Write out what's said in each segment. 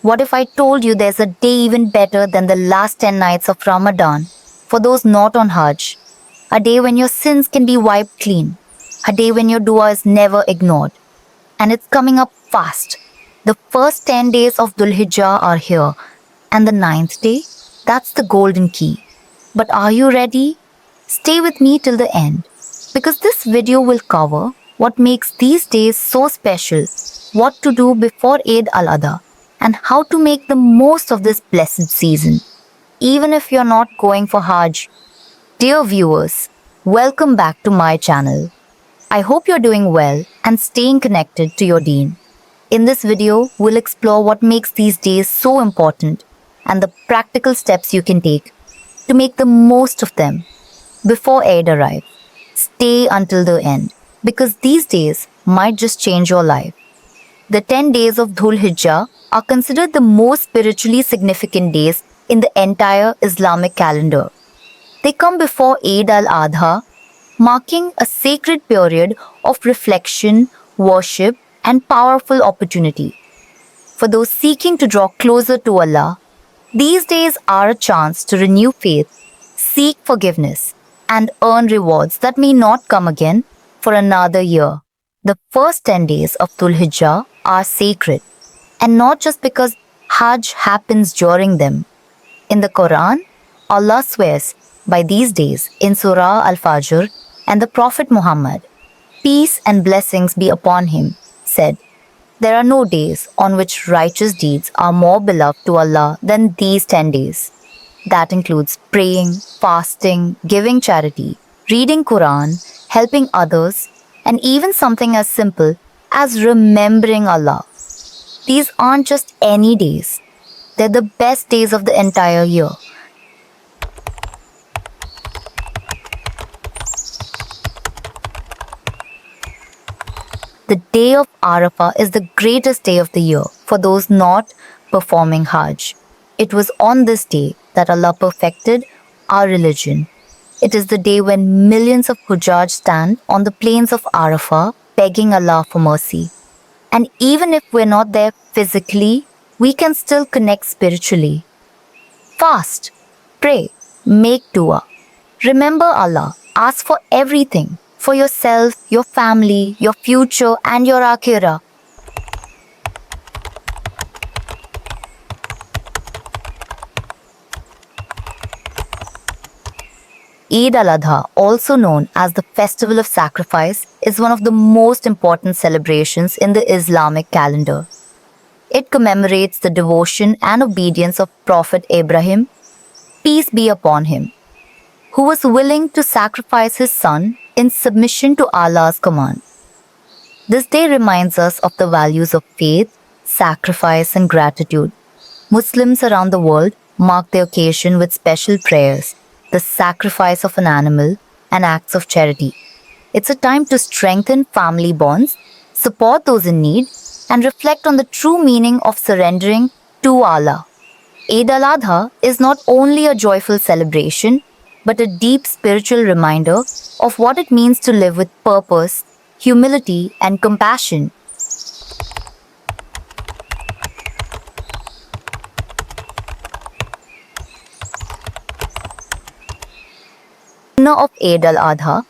What if I told you there's a day even better than the last 10 nights of Ramadan for those not on Hajj? A day when your sins can be wiped clean. A day when your dua is never ignored. And it's coming up fast. The first 10 days of Dhul Hijjah are here. And the ninth day, that's the golden key. But are you ready? Stay with me till the end. Because this video will cover what makes these days so special, what to do before Eid al-Adha, and how to make the most of this blessed season. Even if you're not going for Hajj. Dear viewers, welcome back to my channel. I hope you're doing well and staying connected to your deen. In this video, we'll explore what makes these days so important and the practical steps you can take to make the most of them before Eid arrives. Stay until the end because these days might just change your life. The 10 days of Dhul Hijjah are considered the most spiritually significant days in the entire Islamic calendar. They come before Eid al-Adha, marking a sacred period of reflection, worship, and powerful opportunity. For those seeking to draw closer to Allah, these days are a chance to renew faith, seek forgiveness, and earn rewards that may not come again for another year. The first 10 days of Dhul Hijjah are sacred, and not just because Hajj happens during them. In the Quran, Allah swears by these days in Surah Al-Fajr, and the Prophet Muhammad, peace and blessings be upon him, said, "There are no days on which righteous deeds are more beloved to Allah than these 10 days." That includes praying, fasting, giving charity, reading Quran, helping others, and even something as simple as remembering Allah. These aren't just any days. They're the best days of the entire year. The day of Arafah is the greatest day of the year for those not performing Hajj. It was on this day that Allah perfected our religion. It is the day when millions of Hujjaj stand on the plains of Arafah begging Allah for mercy. And even if we're not there physically, we can still connect spiritually. Fast, pray, make dua. Remember Allah, ask for everything. For yourself, your family, your future, and your akhirah. Eid al-Adha, also known as the Festival of Sacrifice, is one of the most important celebrations in the Islamic calendar. It commemorates the devotion and obedience of Prophet Abraham, peace be upon him, who was willing to sacrifice his son in submission to Allah's command. This day reminds us of the values of faith, sacrifice, and gratitude. Muslims around the world mark the occasion with special prayers, the sacrifice of an animal, and acts of charity. It's a time to strengthen family bonds, support those in need, and reflect on the true meaning of surrendering to Allah. Eid al-Adha is not only a joyful celebration, but a deep spiritual reminder of what it means to live with purpose, humility, and compassion. Of Eid al-Adha,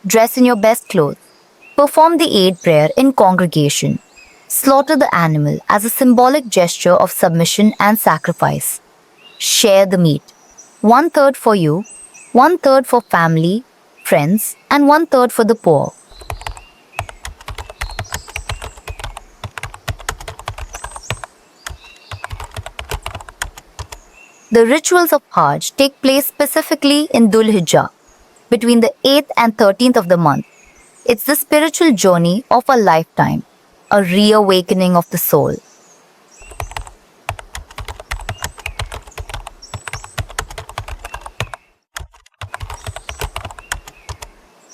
dress in your best clothes, perform the Eid prayer in congregation, slaughter the animal as a symbolic gesture of submission and sacrifice. Share the meat, 1/3 for you, 1/3 for family, friends, and 1/3 for the poor. The rituals of Hajj take place specifically in Dhul Hijjah, between the 8th and 13th of the month. It's the spiritual journey of a lifetime, a reawakening of the soul.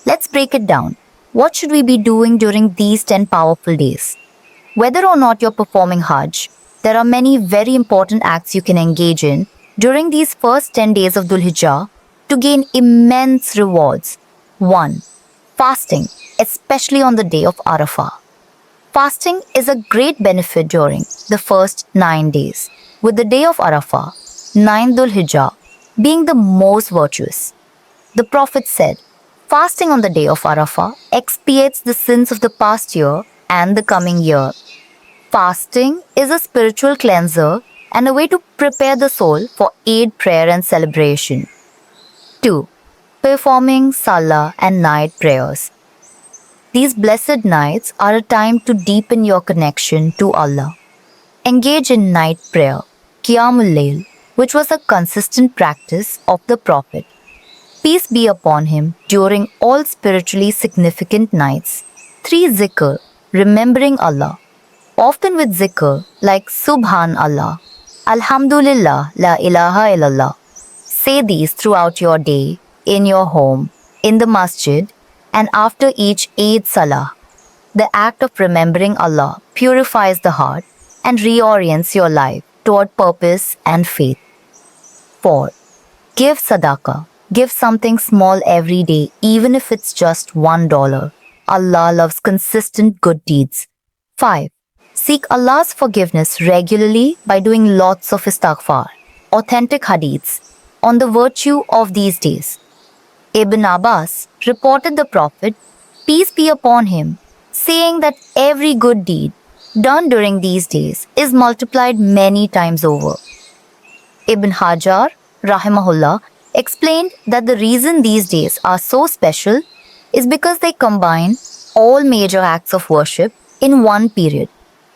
Let's break it down. What should we be doing during these 10 powerful days? Whether or not you're performing Hajj, there are many very important acts you can engage in during these first 10 days of Dhul Hijjah to gain immense rewards. 1. Fasting, especially on the day of Arafah. Fasting is a great benefit during the first 9 days, with the day of Arafah, 9 Dhul Hijjah, being the most virtuous. The Prophet said, fasting on the day of Arafah expiates the sins of the past year and the coming year. Fasting is a spiritual cleanser and a way to prepare the soul for Eid prayer and celebration. 2. Performing Salah and night prayers. These blessed nights are a time to deepen your connection to Allah. Engage in night prayer, Qiyamul Layl, which was a consistent practice of the Prophet. Peace be upon him during all spiritually significant nights. 3. Zikr, remembering Allah. Often with zikr like Subhan Allah, Alhamdulillah, La ilaha illallah. Say these throughout your day, in your home, in the masjid, and after each Eid Salah. The act of remembering Allah purifies the heart and reorients your life toward purpose and faith. 4. Give sadaqah. Give something small every day, even if it's just $1. Allah loves consistent good deeds. 5. Seek Allah's forgiveness regularly by doing lots of istighfar. Authentic hadiths on the virtue of these days. Ibn Abbas reported the Prophet, peace be upon him, saying that every good deed done during these days is multiplied many times over. Ibn Hajar, rahimahullah, explained that the reason these days are so special is because they combine all major acts of worship in one period: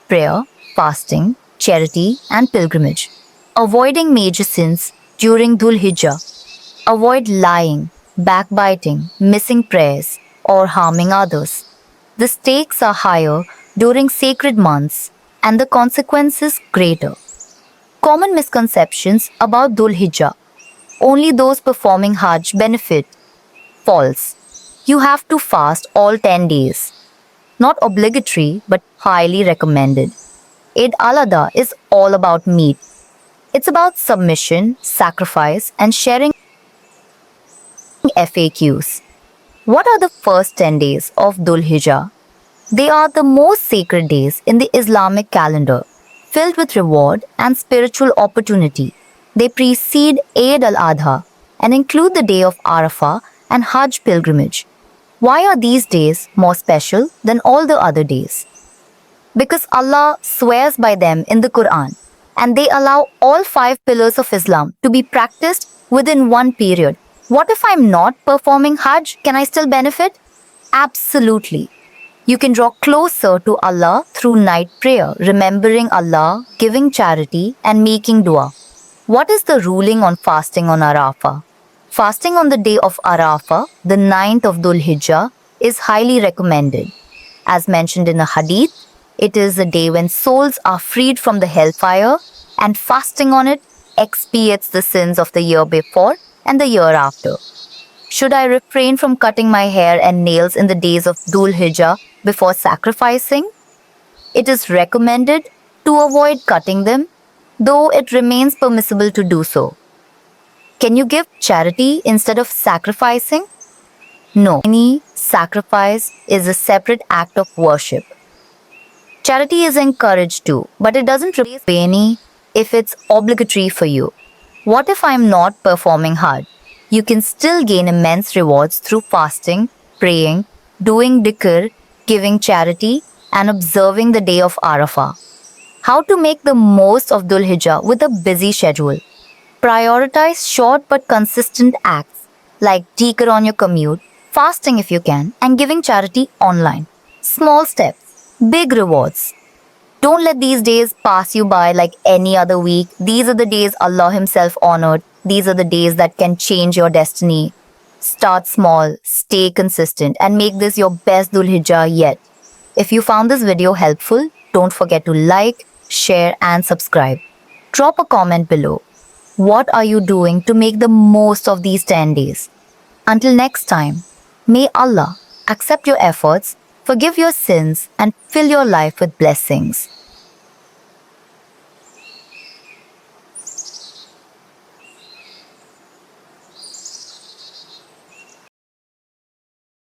prayer, fasting, charity, and pilgrimage. Avoiding major sins during Dhul Hijjah. Avoid lying, backbiting, missing prayers, or harming others. The stakes are higher during sacred months and the consequences greater. Common misconceptions about Dhul Hijjah. Only those performing Hajj benefit. False. You have to fast all 10 days. Not obligatory, but highly recommended. Eid al-Adha is all about meat. It's about submission, sacrifice, and sharing. FAQs. What are the first 10 days of Dhul Hijjah? They are the most sacred days in the Islamic calendar, filled with reward and spiritual opportunity. They precede Eid al-Adha and include the day of Arafah and Hajj pilgrimage. Why are these days more special than all the other days? Because Allah swears by them in the Quran, and they allow all 5 pillars of Islam to be practiced within one period. What if I'm not performing Hajj? Can I still benefit? Absolutely. You can draw closer to Allah through night prayer, remembering Allah, giving charity, and making dua. What is the ruling on fasting on Arafah? Fasting on the day of Arafah, the 9th of Dhul Hijjah, is highly recommended. As mentioned in a hadith, it is a day when souls are freed from the hellfire, and fasting on it expiates the sins of the year before and the year after. Should I refrain from cutting my hair and nails in the days of Dhul Hijjah before sacrificing? It is recommended to avoid cutting them, though it remains permissible to do so. Can you give charity instead of sacrificing? No. Any sacrifice is a separate act of worship. Charity is encouraged too, but it doesn't replace any if it's obligatory for you. What if I'm not performing Hajj? You can still gain immense rewards through fasting, praying, doing dhikr, giving charity, and observing the day of Arafah. How to make the most of Dhul Hijjah with a busy schedule? Prioritize short but consistent acts like dhikr on your commute, fasting if you can, and giving charity online. Small steps, big rewards. Don't let these days pass you by like any other week. These are the days Allah Himself honored. These are the days that can change your destiny. Start small, stay consistent, and make this your best Dhul Hijjah yet. If you found this video helpful, don't forget to like, share, and subscribe. Drop a comment below. What are you doing to make the most of these 10 days? Until next time, may Allah accept your efforts, forgive your sins, and fill your life with blessings.